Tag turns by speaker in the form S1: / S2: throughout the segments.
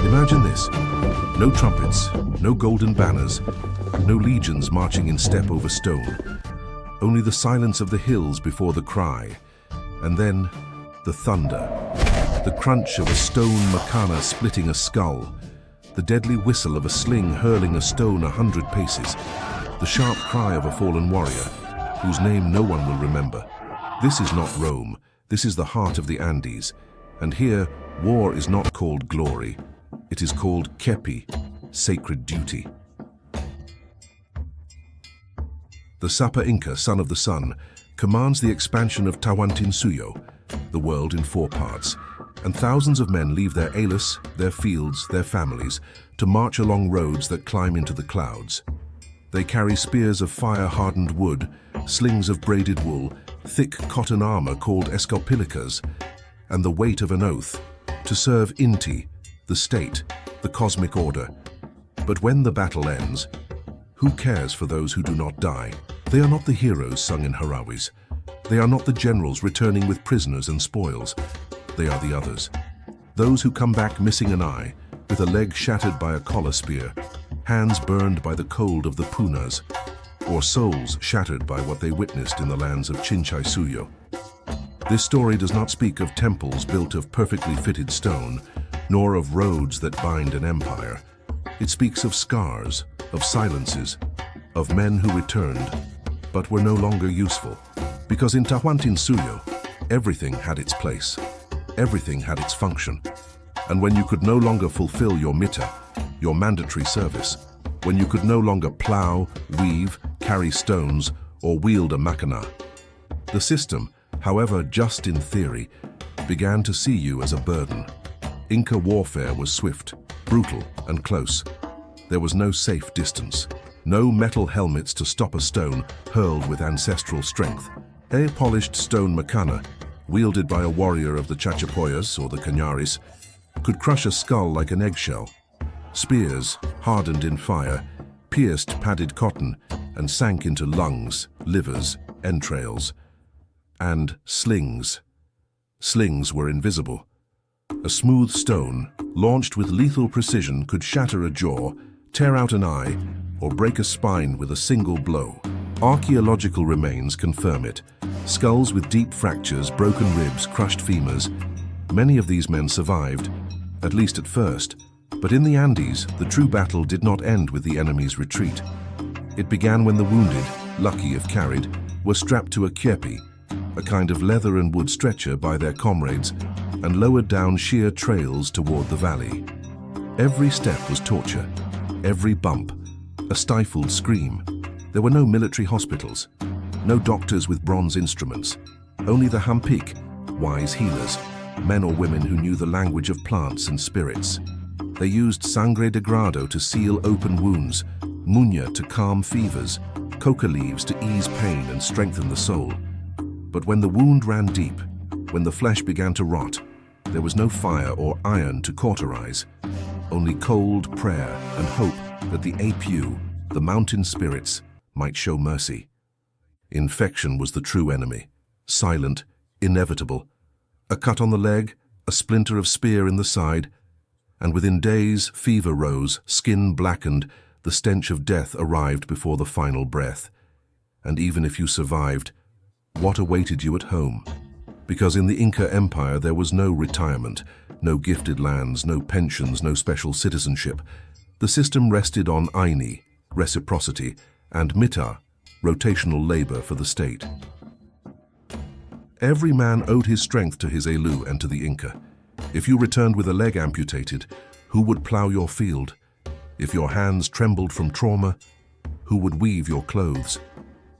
S1: Imagine this. No trumpets, no golden banners, no legions marching in step over stone. Only the silence of the hills before the cry. And then, the thunder. The crunch of a stone makana splitting a skull. The deadly whistle of a sling hurling a stone 100 paces. The sharp cry of a fallen warrior, whose name no one will remember. This is not Rome. This is the heart of the Andes. And here, war is not called glory. It is called kepi, sacred duty. The Sapa Inca, son of the sun, commands the expansion of Tahuantinsuyo, the world in 4 parts, and thousands of men leave their alis, their fields, their families, to march along roads that climb into the clouds. They carry spears of fire-hardened wood, slings of braided wool, thick cotton armor called escalpilicas, and the weight of an oath, to serve Inti, the state, the cosmic order. But when the battle ends, who cares for those who do not die? They are not the heroes sung in Harawis. They are not the generals returning with prisoners and spoils. They are the others. Those who come back missing an eye, with a leg shattered by a collar spear, hands burned by the cold of the punas, or souls shattered by what they witnessed in the lands of Chinchaysuyo. This story does not speak of temples built of perfectly fitted stone, nor of roads that bind an empire. It speaks of scars, of silences, of men who returned, but were no longer useful. Because in Tahuantinsuyo, everything had its place. Everything had its function. And when you could no longer fulfill your mita, your mandatory service, when you could no longer plow, weave, carry stones, or wield a makana, the system, however just in theory, began to see you as a burden. Inca warfare was swift, brutal, and close. There was no safe distance. No metal helmets to stop a stone hurled with ancestral strength. A polished stone makana, wielded by a warrior of the Chachapoyas or the Cañaris, could crush a skull like an eggshell. Spears, hardened in fire, pierced padded cotton and sank into lungs, livers, entrails. And slings. Slings were invisible. A smooth stone, launched with lethal precision, could shatter a jaw, tear out an eye, or break a spine with a single blow. Archaeological remains confirm it. Skulls with deep fractures, broken ribs, crushed femurs. Many of these men survived, at least at first. But in the Andes, the true battle did not end with the enemy's retreat. It began when the wounded, lucky if carried, were strapped to a kepi, a kind of leather and wood stretcher, by their comrades, and lowered down sheer trails toward the valley. Every step was torture, every bump, a stifled scream. There were no military hospitals, no doctors with bronze instruments, only the hampik, wise healers, men or women who knew the language of plants and spirits. They used sangre de grado to seal open wounds, muña to calm fevers, coca leaves to ease pain and strengthen the soul. But when the wound ran deep, when the flesh began to rot, there was no fire or iron to cauterize, only cold prayer and hope that the apu, the mountain spirits, might show mercy. Infection was the true enemy, silent, inevitable. A cut on the leg, a splinter of spear in the side, and within days fever rose, skin blackened, the stench of death arrived before the final breath. And even if you survived, what awaited you at home? Because in the Inca Empire there was no retirement, no gifted lands, no pensions, no special citizenship. The system rested on aini, reciprocity, and mita, rotational labor for the state. Every man owed his strength to his elu and to the Inca. If you returned with a leg amputated, who would plow your field? If your hands trembled from trauma, who would weave your clothes?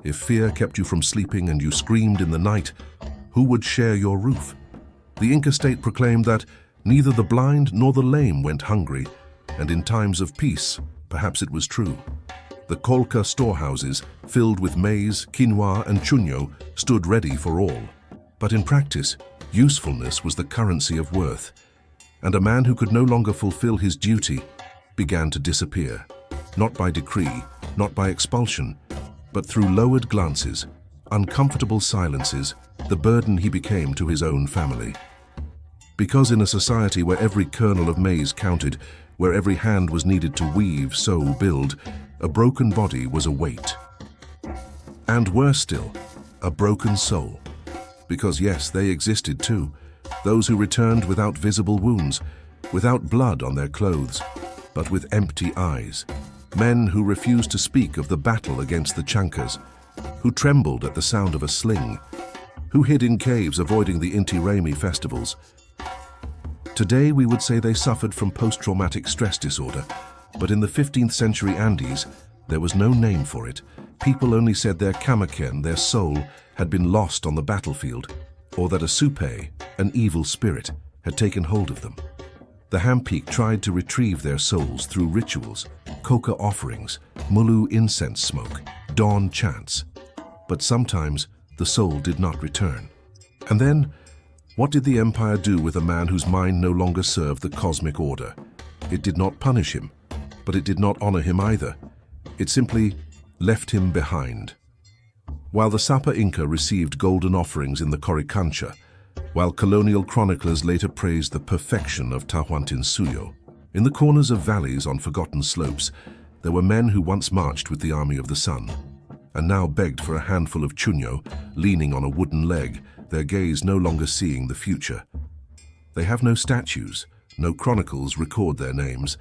S1: If fear kept you from sleeping and you screamed in the night, who would share your roof? The Inca state proclaimed that neither the blind nor the lame went hungry, and in times of peace, perhaps it was true. The kolka storehouses, filled with maize, quinoa, and chuño, stood ready for all. But in practice, usefulness was the currency of worth, and a man who could no longer fulfill his duty began to disappear, not by decree, not by expulsion, but through lowered glances, uncomfortable silences, the burden he became to his own family. Because in a society where every kernel of maize counted, where every hand was needed to weave, sew, build, a broken body was a weight. And worse still, a broken soul. Because yes, they existed too, those who returned without visible wounds, without blood on their clothes, but with empty eyes. Men who refused to speak of the battle against the Chankas, who trembled at the sound of a sling, who hid in caves avoiding the Inti Raymi festivals. Today we would say they suffered from post-traumatic stress disorder, but in the 15th century Andes, there was no name for it. People only said their kamaken, their soul, had been lost on the battlefield, or that a supe, an evil spirit, had taken hold of them. The Hampik tried to retrieve their souls through rituals, coca offerings, mulu incense smoke, dawn chants. But sometimes the soul did not return. And then, what did the empire do with a man whose mind no longer served the cosmic order? It did not punish him, but it did not honor him either. It simply left him behind. While the Sapa Inca received golden offerings in the Coricancha, while colonial chroniclers later praised the perfection of Tahuantinsuyo, in the corners of valleys on forgotten slopes, there were men who once marched with the army of the sun, and now begged for a handful of chuño, leaning on a wooden leg, their gaze no longer seeing the future. They have no statues, no chronicles record their names,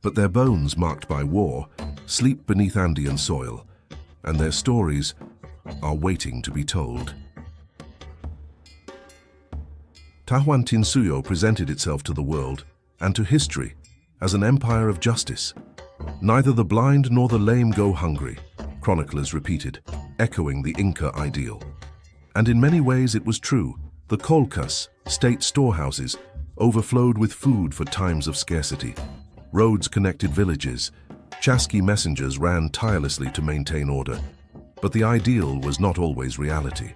S1: but their bones, marked by war, sleep beneath Andean soil, and their stories are waiting to be told. Tahuantinsuyo presented itself to the world and to history as an empire of justice. Neither the blind nor the lame go hungry, chroniclers repeated, echoing the Inca ideal. And in many ways it was true. The kolkas, state storehouses, overflowed with food for times of scarcity. Roads connected villages. Chasqui messengers ran tirelessly to maintain order. But the ideal was not always reality.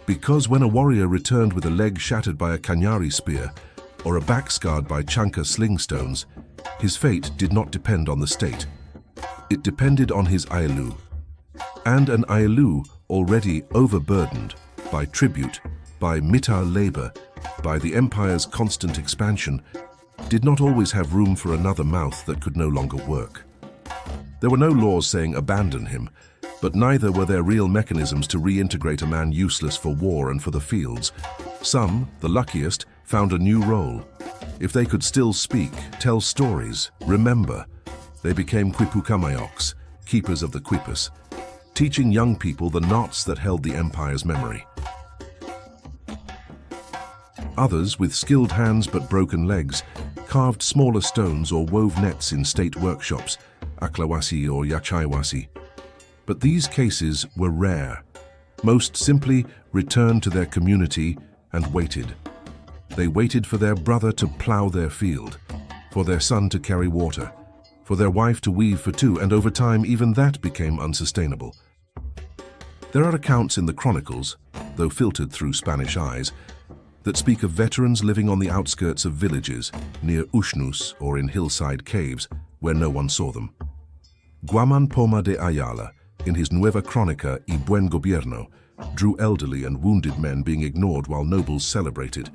S1: Because when a warrior returned with a leg shattered by a Cañari spear or a back scarred by Chanka sling stones, his fate did not depend on the state. It depended on his ailu. And an ailu already overburdened by tribute, by mita labor, by the empire's constant expansion, did not always have room for another mouth that could no longer work. There were no laws saying abandon him, but neither were there real mechanisms to reintegrate a man useless for war and for the fields. Some, the luckiest, found a new role. If they could still speak, tell stories, remember, they became quipucamayocs, keepers of the quippus, teaching young people the knots that held the empire's memory. Others, with skilled hands but broken legs, carved smaller stones or wove nets in state workshops, aklawasi or yachaiwasi. But these cases were rare. Most simply returned to their community and waited. They waited for their brother to plow their field, for their son to carry water, for their wife to weave for two, and over time even that became unsustainable. There are accounts in the chronicles, though filtered through Spanish eyes, that speak of veterans living on the outskirts of villages, near Ushnus or in hillside caves, where no one saw them. Guaman Poma de Ayala, in his Nueva Crónica y Buen Gobierno, drew elderly and wounded men being ignored while nobles celebrated.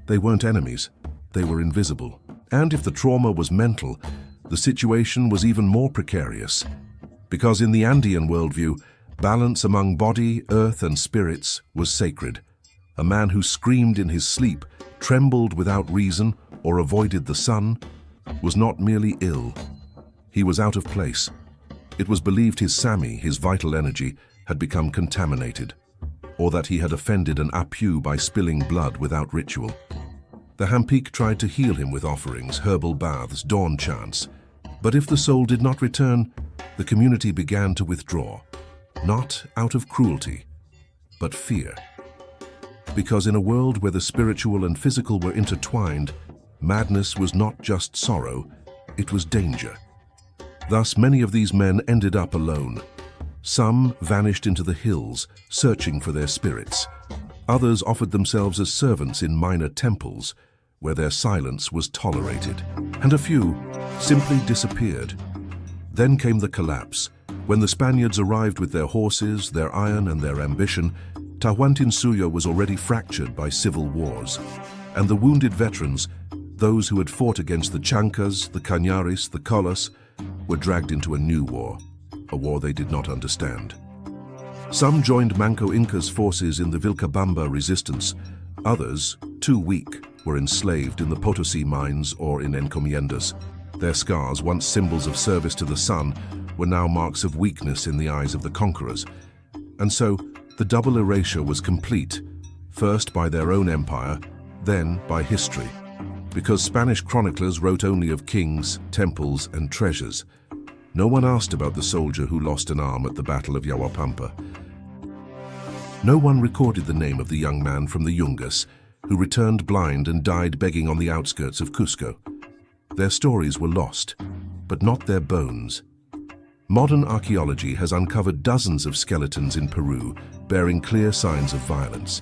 S1: They weren't enemies, they were invisible. And if the trauma was mental, the situation was even more precarious. Because in the Andean worldview, balance among body, earth, and spirits was sacred. A man who screamed in his sleep, trembled without reason, or avoided the sun, was not merely ill. He was out of place. It was believed his sami, his vital energy, had become contaminated, or that he had offended an apu by spilling blood without ritual. The Hampik tried to heal him with offerings, herbal baths, dawn chants. But if the soul did not return, the community began to withdraw, not out of cruelty, but fear. Because in a world where the spiritual and physical were intertwined, madness was not just sorrow, it was danger. Thus, many of these men ended up alone. Some vanished into the hills, searching for their spirits. Others offered themselves as servants in minor temples, where their silence was tolerated. And a few simply disappeared. Then came the collapse. When the Spaniards arrived with their horses, their iron, and their ambition, Tahuantinsuyo was already fractured by civil wars, and the wounded veterans, those who had fought against the Chancas, the Cañaris, the Collas, were dragged into a new war, a war they did not understand. Some joined Manco Inca's forces in the Vilcabamba resistance. Others, too weak, were enslaved in the Potosi mines or in encomiendas. Their scars, once symbols of service to the sun, were now marks of weakness in the eyes of the conquerors. And so, the double erasure was complete, first by their own empire, then by history. Because Spanish chroniclers wrote only of kings, temples, and treasures. No one asked about the soldier who lost an arm at the Battle of Yahuapampa. No one recorded the name of the young man from the Yungas, who returned blind and died begging on the outskirts of Cusco. Their stories were lost, but not their bones. Modern archaeology has uncovered dozens of skeletons in Peru, bearing clear signs of violence.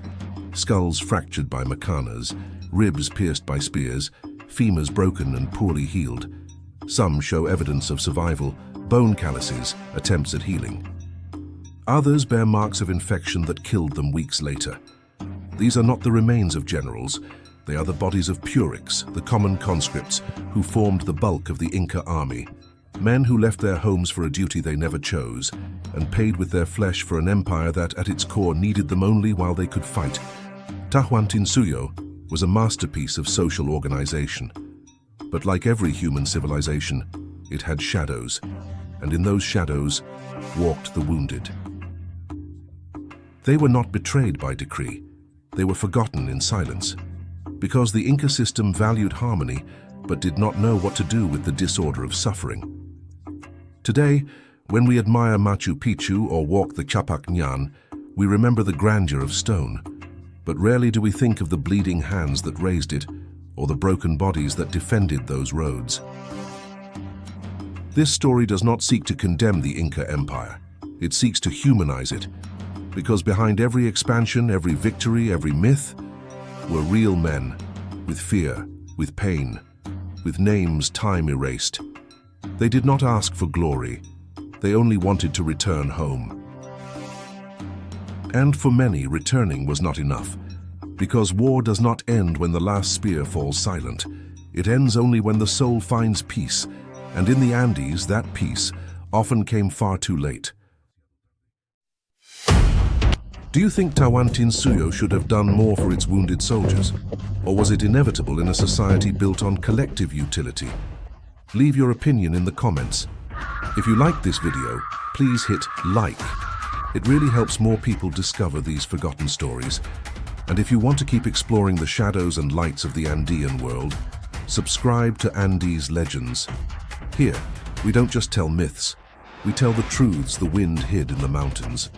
S1: Skulls fractured by macanas, ribs pierced by spears, femurs broken and poorly healed. Some show evidence of survival, bone calluses, attempts at healing. Others bear marks of infection that killed them weeks later. These are not the remains of generals. They are the bodies of purics, the common conscripts, who formed the bulk of the Inca army. Men who left their homes for a duty they never chose, and paid with their flesh for an empire that, at its core, needed them only while they could fight. Tahuantinsuyo was a masterpiece of social organization. But like every human civilization, it had shadows, and in those shadows walked the wounded. They were not betrayed by decree. They were forgotten in silence, because the Inca system valued harmony but did not know what to do with the disorder of suffering. Today, when we admire Machu Picchu or walk the Capac Ñan, we remember the grandeur of stone, but rarely do we think of the bleeding hands that raised it or the broken bodies that defended those roads. This story does not seek to condemn the Inca Empire. It seeks to humanize it, because behind every expansion, every victory, every myth, were real men, with fear, with pain, with names time erased. They did not ask for glory. They only wanted to return home. And for many, returning was not enough, because war does not end when the last spear falls silent. It ends only when the soul finds peace, and in the Andes, that peace often came far too late. Do you think Tahuantinsuyo should have done more for its wounded soldiers? Or was it inevitable in a society built on collective utility? Leave your opinion in the comments. If you liked this video, please hit like. It really helps more people discover these forgotten stories. And if you want to keep exploring the shadows and lights of the Andean world, subscribe to Andes Legends. Here, we don't just tell myths, we tell the truths the wind hid in the mountains.